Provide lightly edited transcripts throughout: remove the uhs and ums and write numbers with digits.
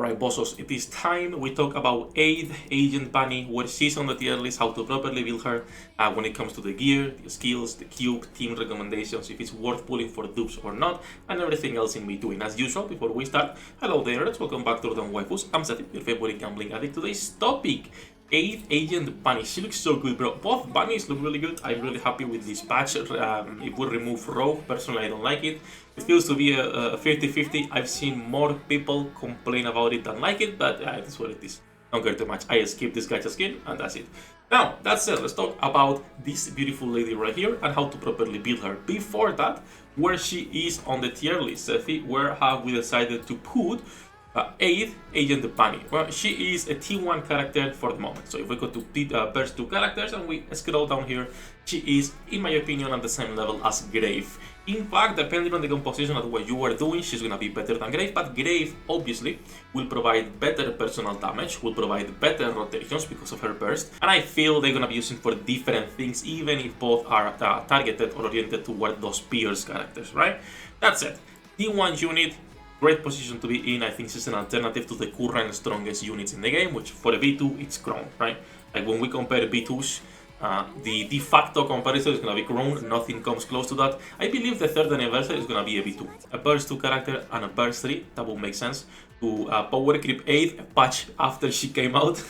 Alright, bossos, it is time we talk about 8th Agent Bunny, where she's on the tier list, how to properly build her when it comes to the gear, the skills, the cube, team recommendations, if it's worth pulling for dupes or not, and everything else in between. As usual, before we start, hello there, welcome back to the Waifus. I'm Sefhi, your favorite gambling addict. Today's topic, 8th Agent Bunny. She looks so good, bro. Both bunnies look really good. I'm really happy with this patch. If we remove Rogue, personally I don't like it. It feels to be a 50-50. I've seen more people complain about it than like it, but it is what it is. Don't care too much. I skip this gacha skin and that's it. Now, that said, let's talk about this beautiful lady right here and how to properly build her. Before that, where she is on the tier list, Sefhi, where have we decided to put 8th Agent Bunny? Well, she is a T1 character for the moment. So if we go to first 2 characters and we scroll down here, she is, in my opinion, at the same level as Grave. In fact, depending on the composition of what you are doing, she's gonna be better than Grave, but Grave obviously will provide better personal damage, will provide better rotations because of her burst, and I feel they're gonna be using for different things, even if both are targeted or oriented toward those peers characters, right? That's it. T1 unit, great position to be in. I think she's an alternative to the current strongest units in the game, which for a B2 it's Crown, right? Like when we compare B2s, the de facto comparison is going to be Crown, nothing comes close to that. I believe the third anniversary is going to be a B2. A burst 2 character and a burst 3, that would make sense. To power creep 8, a patch after she came out,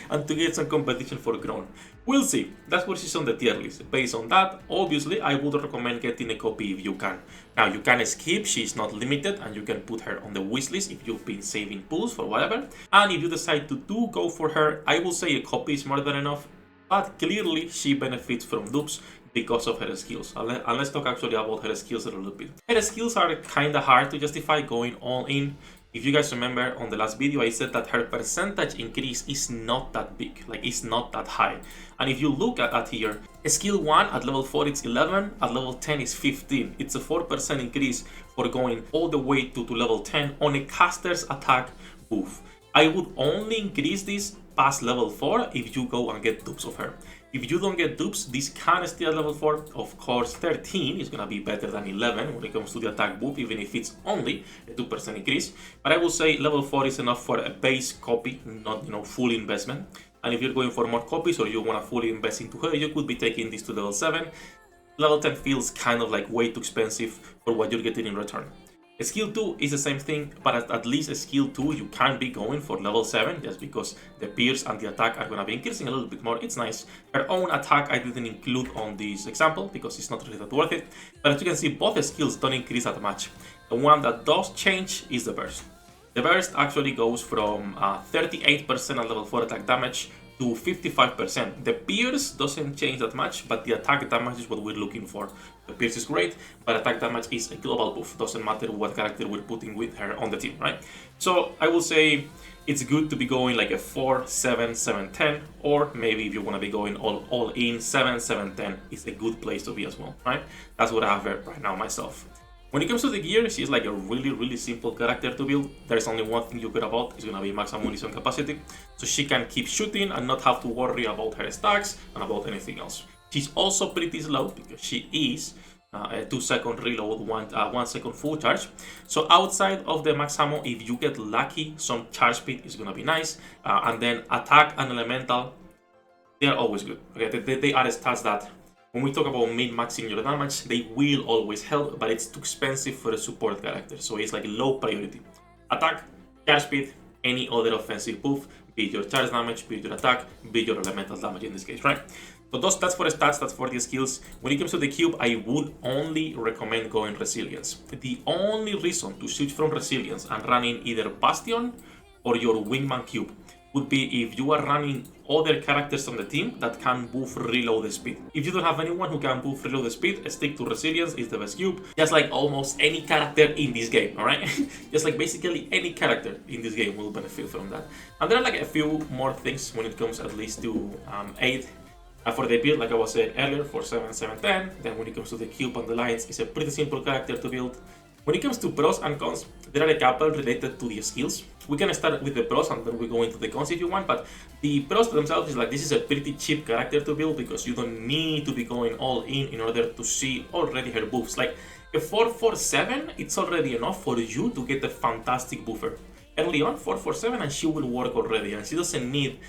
and to get some competition for Crown. We'll see. That's where she's on the tier list. Based on that, obviously, I would recommend getting a copy if you can. Now, you can skip, she's not limited, and you can put her on the wishlist if you've been saving pools for whatever. And if you decide to go for her, I will say a copy is more than enough, but clearly she benefits from dupes because of her skills. And let's talk actually about her skills a little bit. Her skills are kinda hard to justify going all in. If you guys remember on the last video, I said that her percentage increase is not that big, like it's not that high. And if you look at that here, skill 1 at level 4 it's 11, at level 10 is 15. It's a 4% increase for going all the way to level 10 on a caster's attack buff. I would only increase this past level 4 if you go and get dupes of her. If you don't get dupes, this can stay at level 4. Of course, 13 is going to be better than 11 when it comes to the attack buff, even if it's only a 2% increase. But I will say level 4 is enough for a base copy, not full investment. And if you're going for more copies or you want to fully invest into her, you could be taking this to level 7. Level 10 feels kind of like way too expensive for what you're getting in return. Skill 2 is the same thing, but at least a skill 2 you can be going for level 7 just because the pierce and the attack are going to be increasing a little bit more. It's nice. Her own attack I didn't include on this example because it's not really that worth it. But as you can see, both skills don't increase that much. The one that does change is the burst. The burst actually goes from 38% at level 4 attack damage to 55%. The pierce doesn't change that much, but the attack damage is what we're looking for. The pierce is great, but attack damage is a global buff. Doesn't matter what character we're putting with her on the team, right? So I will say it's good to be going like a 4, 7, 7, 10, or maybe if you want to be going all in, 7, 7, 10 is a good place to be as well, right? That's what I have right now myself. When it comes to the gear, she's like a really simple character to build. There's only one thing you care about, it's gonna be max ammunition capacity. So she can keep shooting and not have to worry about her stacks and about anything else. She's also pretty slow because she is a 2-second reload, 1 second full charge. So outside of the max ammo, if you get lucky, some charge speed is gonna be nice. And then attack and elemental, they're always good. Okay, they are stats that when we talk about min-maxing your damage, they will always help, but it's too expensive for a support character, so it's like low priority. Attack, charge speed, any other offensive buff, be it your charge damage, be it your attack, be it your elemental damage in this case, right? So that's for the stats, that's for the skills. When it comes to the cube, I would only recommend going Resilience. The only reason to switch from Resilience and running either Bastion or your Wingman cube would be if you are running other characters on the team that can buff reload the speed. If you don't have anyone who can buff reload the speed, stick to Resilience, is the best cube. Just like almost any character in this game, alright? Just like basically any character in this game will benefit from that. And there are like a few more things when it comes at least to 8. For the build, like I was saying earlier, for 7, 7, 10. Then when it comes to the cube and the lines, it's a pretty simple character to build. When it comes to pros and cons, there are a couple related to the skills. We can start with the pros and then we go into the cons if you want, but the pros themselves is like this is a pretty cheap character to build because you don't need to be going all in order to see already her buffs. Like a 447, it's already enough for you to get a fantastic buffer. early on, 447, and she will work already, and she doesn't need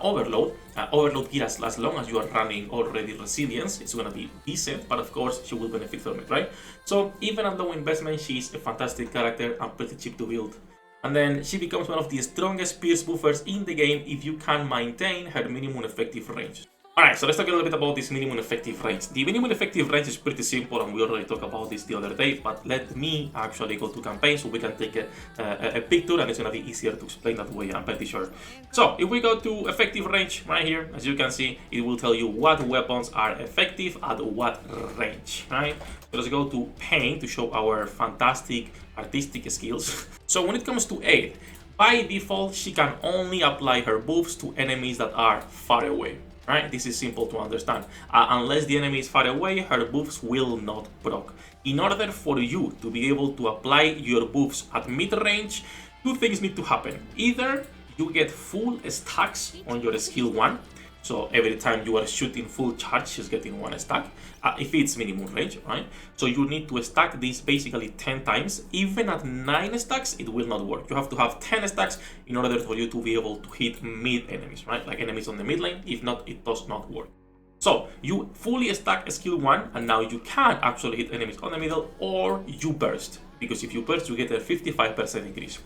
overload. Overload gear as long as you are running already resilience, it's gonna be decent, but of course she will benefit from it, right? So even at low investment, she's a fantastic character and pretty cheap to build. And then she becomes one of the strongest pierce buffers in the game if you can maintain her minimum effective range. Alright, so let's talk a little bit about this minimum effective range. The minimum effective range is pretty simple, and we already talked about this the other day, but let me actually go to campaign so we can take a picture, and it's gonna be easier to explain that way, I'm pretty sure. So if we go to effective range right here, as you can see, it will tell you what weapons are effective at what range, right? So let's go to paint to show our fantastic artistic skills. So when it comes to aid, by default, she can only apply her buffs to enemies that are far away. Right? This is simple to understand. Unless the enemy is far away, her buffs will not proc. In order for you to be able to apply your buffs at mid-range, two things need to happen. Either you get full stacks on your skill 1, so every time you are shooting full charge, she's getting 1 stack, if it's minimum range, right? So you need to stack this basically 10 times. Even at 9 stacks, it will not work. You have to have 10 stacks in order for you to be able to hit mid enemies, right? Like enemies on the mid lane. If not, it does not work. So you fully stack skill 1, and now you can actually hit enemies on the middle, or you burst. Because if you burst, you get a 55% increase.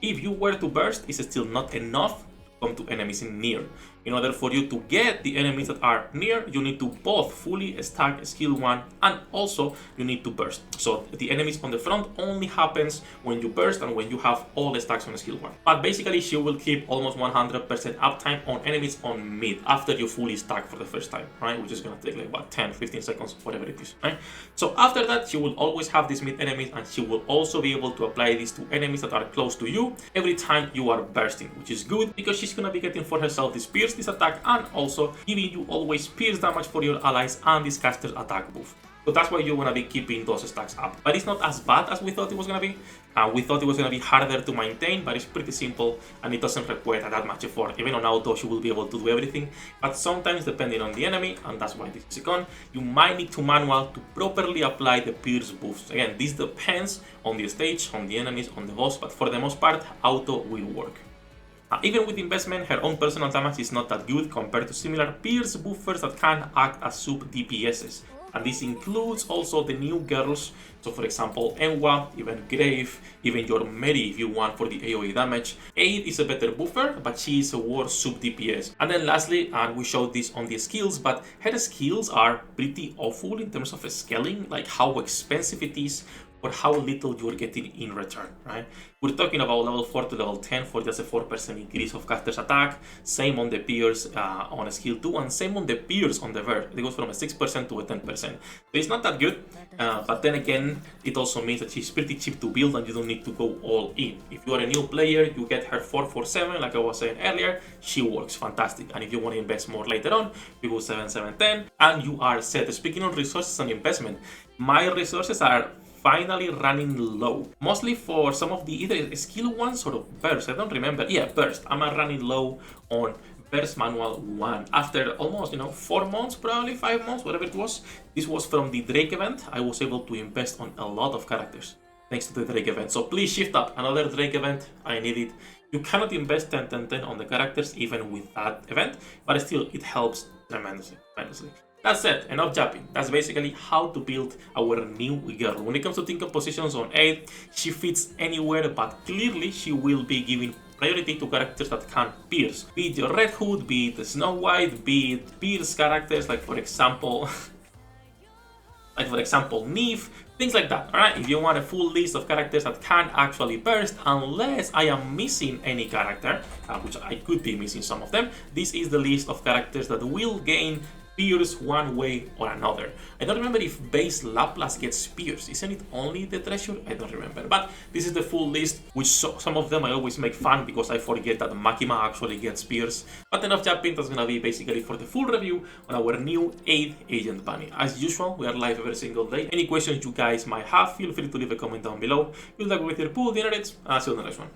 If you were to burst, it's still not enough to come to enemies in near. In order for you to get the enemies that are near, you need to both fully stack skill 1 and also you need to burst. So the enemies on the front only happens when you burst and when you have all the stacks on skill 1. But basically she will keep almost 100% uptime on enemies on mid after you fully stack for the first time, right? Which is gonna take like what, 10-15 seconds, whatever it is, right? So after that, she will always have these mid enemies, and she will also be able to apply this to enemies that are close to you every time you are bursting, which is good because she's gonna be getting for herself this pierce, this attack, and also giving you always pierce damage for your allies and this caster's attack buff. So that's why you want to be keeping those stacks up. But it's not as bad as we thought it was going to be. We thought it was going to be harder to maintain, but it's pretty simple and it doesn't require that much effort. Even on auto, you will be able to do everything. But sometimes, depending on the enemy, and that's why this is a con, you might need to manual to properly apply the pierce buffs. Again, this depends on the stage, on the enemies, on the boss, but for the most part, auto will work. Even with investment, her own personal damage is not that good compared to similar pierce buffers that can act as sub DPSs. And this includes also the new girls, so for example Enwa, even Grave, even your Mary if you want for the AoE damage. Aid is a better buffer, but she is a worse sub DPS. And then lastly, and we showed this on the skills, but her skills are pretty awful in terms of scaling, like how expensive it is or how little you're getting in return, right? We're talking about level 4 to level 10 for just a 4% increase of caster's attack, same on the pierce on skill 2, and same on the pierce on the verb. It goes from a 6% to a 10%. So it's not that good, but then again, it also means that she's pretty cheap to build and you don't need to go all in. If you are a new player, you get her 447, like I was saying earlier, she works fantastic. And if you want to invest more later on, you go 7-7-10, and you are set. Speaking of resources and investment, my resources are finally running low, mostly for some of the either skill 1 sort of burst. I don't remember. Yeah, burst. I'm running low on burst manual 1 after almost 4 months, probably 5 months, whatever it was. This was from the Drake event. I was able to invest on a lot of characters thanks to the Drake event. So please shift up another Drake event. I need it. You cannot invest 10-10-10 on the characters even with that event, but still it helps tremendously. That's it, enough japping. That's basically how to build our new girl. When it comes to team compositions on 8, she fits anywhere, but clearly she will be giving priority to characters that can pierce. Be it your Red Hood, be it Snow White, be it pierce characters, like for example Neve, things like that, alright? If you want a full list of characters that can actually burst, unless I am missing any character, which I could be missing some of them, this is the list of characters that will gain pierce one way or another. I don't remember if base Laplace gets pierce. Isn't it only the treasure? I don't remember. But this is the full list, which some of them I always make fun because I forget that Makima actually gets pierce. But enough jumping, that's gonna be basically for the full review on our new 8th Agent Bunny. As usual, we are live every single day. Any questions you guys might have, feel free to leave a comment down below. Good luck with your pool, dinner, and I'll see you on the next one.